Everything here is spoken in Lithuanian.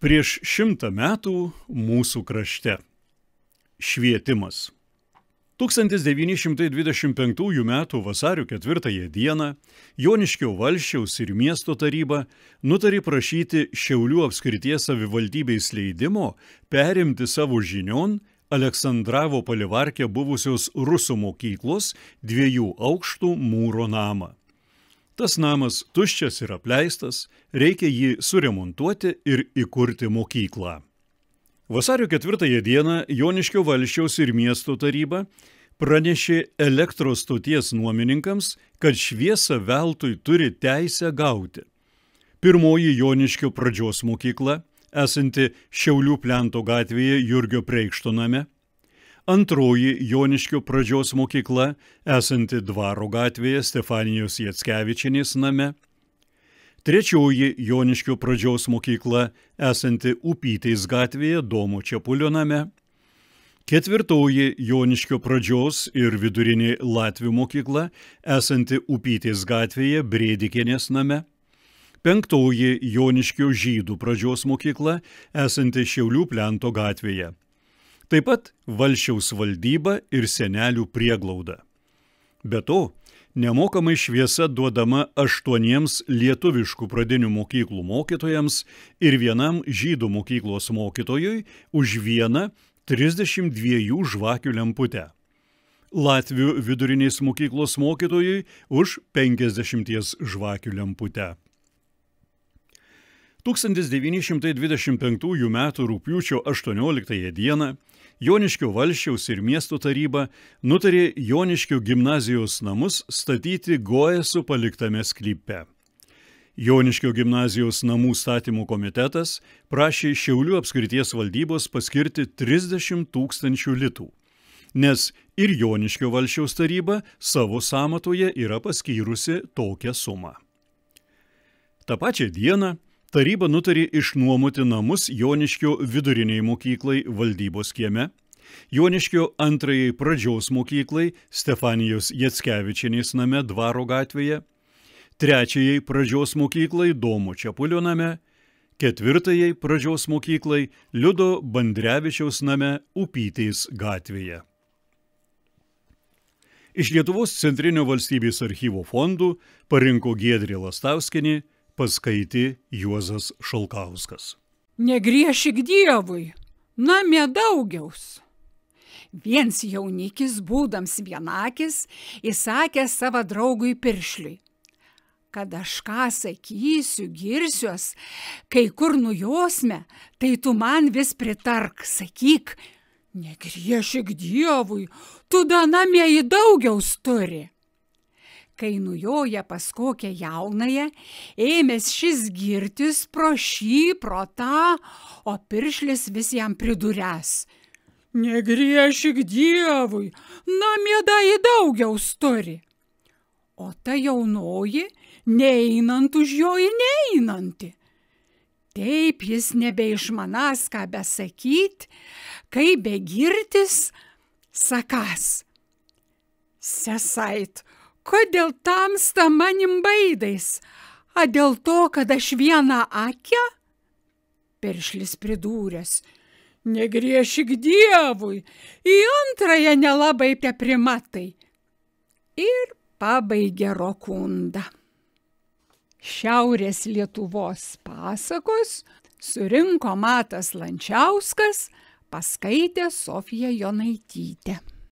Prieš 100 metų mūsų krašte. Švietimas. 1925 m. vasario 4 dieną Joniškio valsčiaus ir miesto taryba nutarė prašyti Šiaulių apskrities savivaldybės leidimo perimti savo žinion Aleksandravo palivarke buvusios rusų mokyklos 2 aukštų mūro namą. Tas namas tuščias ir apleistas, reikia jį suremontuoti ir įkurti mokyklą. Vasario 4 dieną Joniškio valsčiaus ir miesto taryba pranešė elektros stoties nuomininkams, kad šviesą veltui turi teisę gauti. Pirmoji Joniškio pradžios mokykla, esanti Šiaulių Plento gatvėje Jurgio Preikšto name. Antroji Joniškio pradžios mokykla, esanti Dvaro gatvėje Stefanijos Jackevičienės name. Trečioji Joniškio pradžios mokykla, esanti Upytės gatvėje Domo Čepulio name. Ketvirtoji Joniškio pradžios ir vidurinė latvių mokykla, esanti Upytės gatvėje Brėdikienės name. Penktoji Joniškio žydų pradžios mokykla, esanti Šiaulių Plento gatvėje. Taip pat valsčiaus valdyba ir senelių prieglauda. Be to, nemokamai šviesa duodama 8 lietuviškų pradinių mokyklų mokytojams ir 1 žydų mokyklos mokytojui už 1 32 žvakių lemputę. Latvių vidurinės mokyklos mokytojui už 50 žvakių lemputę. 1925 m. rugpjūčio 18 dieną Joniškio valsčiaus ir miesto taryba nutarė Joniškio gimnazijos namus statyti Goesų paliktame sklype. Joniškio gimnazijos namų statymo komitetas prašė Šiaulių apskrities valdybos paskirti 30 000 litų, nes ir Joniškio valsčiaus taryba savo sąmatoje yra paskyrusi tokią sumą. Ta pačią dieną taryba nutarė išnuomoti namus Joniškio viduriniai mokyklai valdybos kieme, Joniškio antrajai pradžios mokyklai Stefanijos Jackevičienės name Dvaro gatvėje, trečiajai pradžios mokyklai Domo Čepulio name, ketvirtajai pradžios mokyklai Liudo Bandrevičiaus name Upytės gatvėje. Iš Lietuvos centrinio valstybės archyvo fondų parinko Giedrė Lastauskienė, paskaitė Juozas Šalkauskas. Negriešik Dievui, namie daugiaus. Viens jaunikis, būdams vienakis, įsakė savo draugui Piršliui, kad aš ką sakysiu, girsiuos, kai kur nujosme, tai tu man vis pritark, sakyk, negriešik Dievui, tu da namie į daugiaus turi. Kai nujoja pas kokią jaunąją, ėmės šis girtis pro šį, pro tą, o Piršlis vis jam priduręs. Negriešik Dievui, namie da į daugiaus turi. O ta jaunoji, neeinant už jo ir neeinanti. Taip jis nebeišmanas ką besakyt, kai begirtis, sakas. Sesait, kodėl tamsta manim baidais? A dėl to, kad aš vieną akę? Piršlis pridūręs. Negriešik Dievui, į antrąją nelabai teprimatai. Ir pabaigė Rokundą. Šiaurės Lietuvos pasakos surinko Matas Lančiauskas, paskaitė Sofija Jonaitytė.